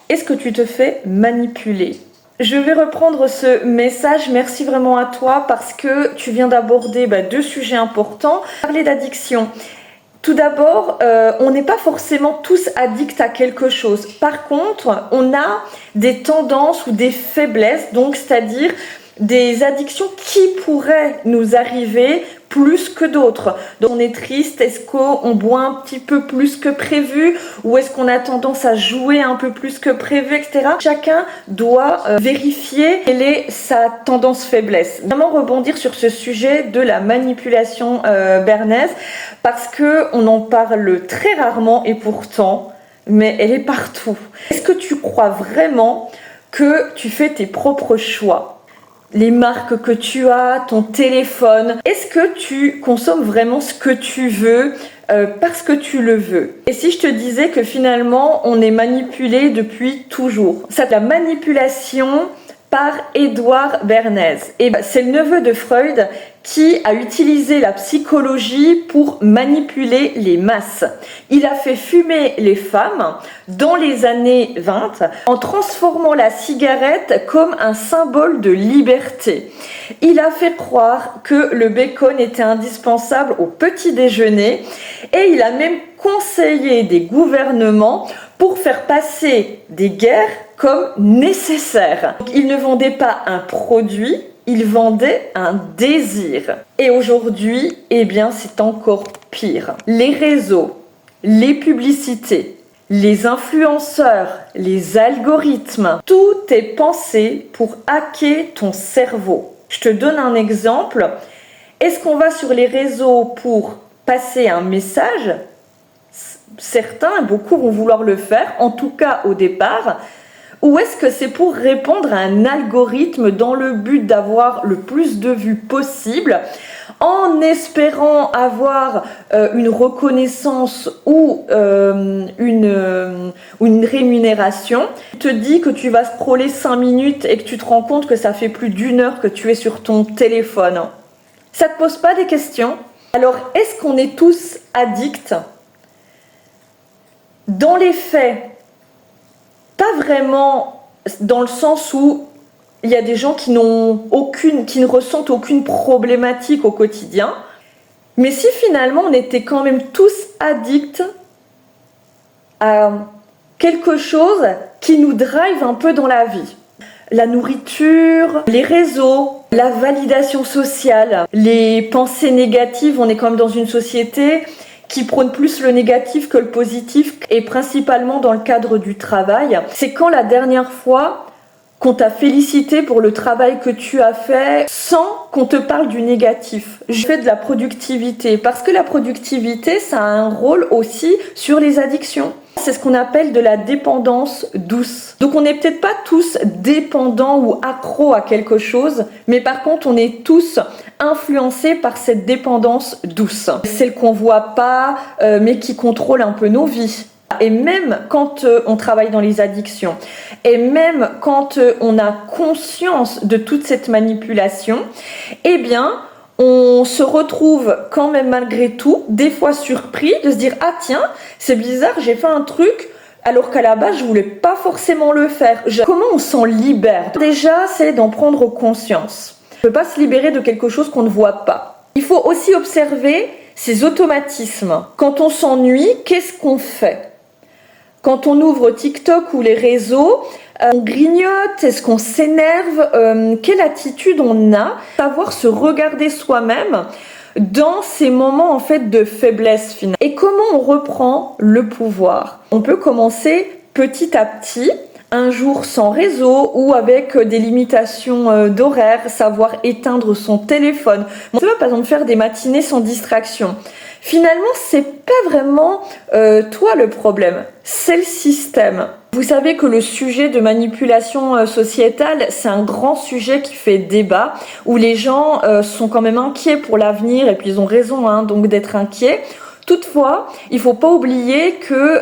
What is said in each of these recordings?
Est-ce que tu te fais manipuler? Je vais reprendre ce message. Merci vraiment à toi parce que tu viens d'aborder deux sujets importants. Parler d'addiction. Tout d'abord, on n'est pas forcément tous addicts à quelque chose. Par contre, on a des tendances ou des faiblesses, donc c'est-à-dire des addictions qui pourraient nous arriver plus que d'autres. Donc on est triste, est-ce qu'on boit un petit peu plus que prévu ou est-ce qu'on a tendance à jouer un peu plus que prévu, etc. Chacun doit vérifier quelle est sa tendance faiblesse. Vraiment rebondir sur ce sujet de la manipulation bernaise parce qu'on en parle très rarement et pourtant, mais elle est partout. Est-ce que tu crois vraiment que tu fais tes propres choix ? Les marques que tu as, ton téléphone. Est-ce que tu consommes vraiment ce que tu veux parce que tu le veux? Et si je te disais que finalement on est manipulé depuis toujours? C'est la manipulation par Édouard Bernays. Et c'est le neveu de Freud qui a utilisé la psychologie pour manipuler les masses. Il a fait fumer les femmes dans les années 20 en transformant la cigarette comme un symbole de liberté. Il a fait croire que le bacon était indispensable au petit déjeuner et il a même conseillé des gouvernements pour faire passer des guerres comme nécessaires. Donc, il ne vendait pas un produit, il vendait un désir. Et aujourd'hui, c'est encore pire. Les réseaux, les publicités, les influenceurs, les algorithmes, tout est pensé pour hacker ton cerveau. Je te donne un exemple. Est-ce qu'on va sur les réseaux pour passer un message ? Certains, beaucoup vont vouloir le faire, en tout cas au départ. Ou est-ce que c'est pour répondre à un algorithme dans le but d'avoir le plus de vues possible, en espérant avoir une reconnaissance ou une rémunération? Tu te dis que tu vas scroller 5 minutes et que tu te rends compte que ça fait plus d'1 heure que tu es sur ton téléphone. Ça te pose pas des questions? Alors, est-ce qu'on est tous addicts? Dans les faits, pas vraiment, dans le sens où il y a des gens qui ne ressentent aucune problématique au quotidien. Mais si finalement on était quand même tous addicts à quelque chose qui nous drive un peu dans la vie. La nourriture, les réseaux, la validation sociale, les pensées négatives, on est quand même dans une société qui prône plus le négatif que le positif, et principalement dans le cadre du travail. C'est quand la dernière fois qu'on t'a félicité pour le travail que tu as fait sans qu'on te parle du négatif? Je fais de la productivité parce que la productivité, ça a un rôle aussi sur les addictions. C'est ce qu'on appelle de la dépendance douce. Donc on n'est peut-être pas tous dépendants ou accros à quelque chose, mais par contre on est tous influencés par cette dépendance douce. Celle qu'on voit pas, mais qui contrôle un peu nos vies. Et même quand on travaille dans les addictions, et même quand on a conscience de toute cette manipulation, on se retrouve quand même malgré tout, des fois surpris, de se dire « Ah tiens, c'est bizarre, j'ai fait un truc alors qu'à la base, je voulais pas forcément le faire. » Comment on s'en libère? Déjà, c'est d'en prendre conscience. On ne peut pas se libérer de quelque chose qu'on ne voit pas. Il faut aussi observer ces automatismes. Quand on s'ennuie, qu'est-ce qu'on fait? Quand on ouvre TikTok ou les réseaux, on grignote, est-ce qu'on s'énerve, quelle attitude on a? Savoir se regarder soi-même dans ces moments en fait de faiblesse finale. Et comment on reprend le pouvoir? On peut commencer petit à petit, un jour sans réseau ou avec des limitations d'horaire, savoir éteindre son téléphone. On peut par exemple faire des matinées sans distraction. Finalement, c'est pas vraiment toi le problème, c'est le système. Vous savez que le sujet de manipulation sociétale, c'est un grand sujet qui fait débat, où les gens sont quand même inquiets pour l'avenir, et puis ils ont raison donc d'être inquiets. Toutefois, il ne faut pas oublier que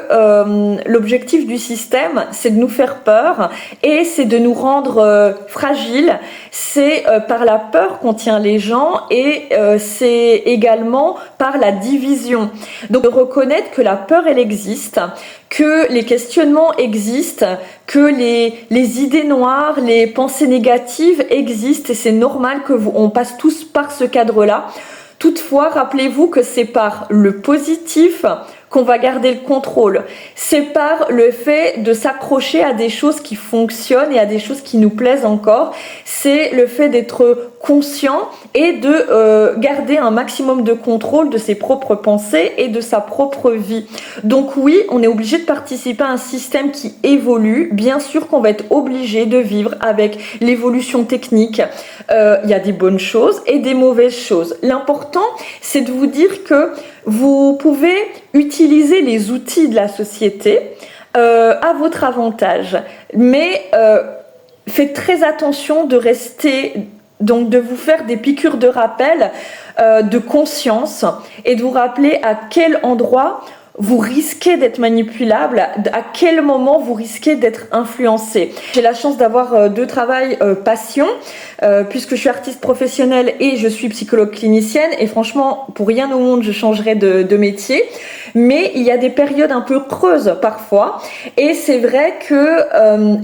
l'objectif du système, c'est de nous faire peur et c'est de nous rendre fragiles. C'est par la peur qu'on tient les gens et c'est également par la division. Donc, de reconnaître que la peur, elle existe, que les questionnements existent, que les idées noires, les pensées négatives existent et c'est normal que on passe tous par ce cadre-là. Toutefois, rappelez-vous que c'est par le positif qu'on va garder le contrôle. C'est par le fait de s'accrocher à des choses qui fonctionnent et à des choses qui nous plaisent encore. C'est le fait d'être conscient et de garder un maximum de contrôle de ses propres pensées et de sa propre vie. Donc oui, on est obligé de participer à un système qui évolue. Bien sûr qu'on va être obligé de vivre avec l'évolution technique. Il y a des bonnes choses et des mauvaises choses. L'important, c'est de vous dire que vous pouvez utiliser les outils de la société à votre avantage. Mais faites très attention de rester, donc de vous faire des piqûres de rappel, de conscience et de vous rappeler à quel endroit vous risquez d'être manipulable, à quel moment vous risquez d'être influencé. J'ai la chance d'avoir deux travails passion, puisque je suis artiste professionnelle et je suis psychologue clinicienne, et franchement, pour rien au monde, je changerais de métier. Mais il y a des périodes un peu creuses parfois, et c'est vrai que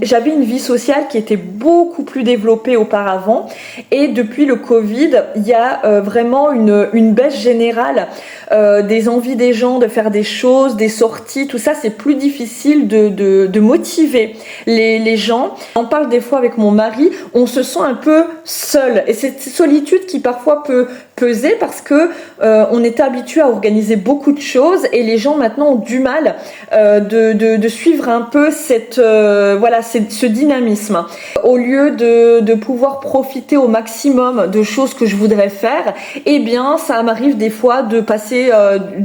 j'avais une vie sociale qui était beaucoup plus développée auparavant, et depuis le Covid, il y a vraiment une baisse générale des envies des gens de faire des choses, des sorties, tout ça, c'est plus difficile de motiver les gens. On parle des fois avec mon mari, on se sent un peu seul, et cette solitude qui parfois peut peser parce que on était habitué à organiser beaucoup de choses et les gens maintenant ont du mal de suivre un peu ce dynamisme. Au lieu de pouvoir profiter au maximum de choses que je voudrais faire, eh bien ça m'arrive des fois de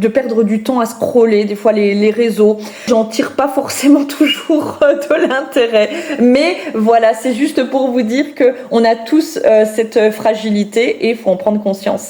perdre du temps à scroller, des fois les réseaux. J'en tire pas forcément toujours de l'intérêt, mais voilà, c'est juste pour vous dire que on a tous cette fragilité et il faut en prendre conscience.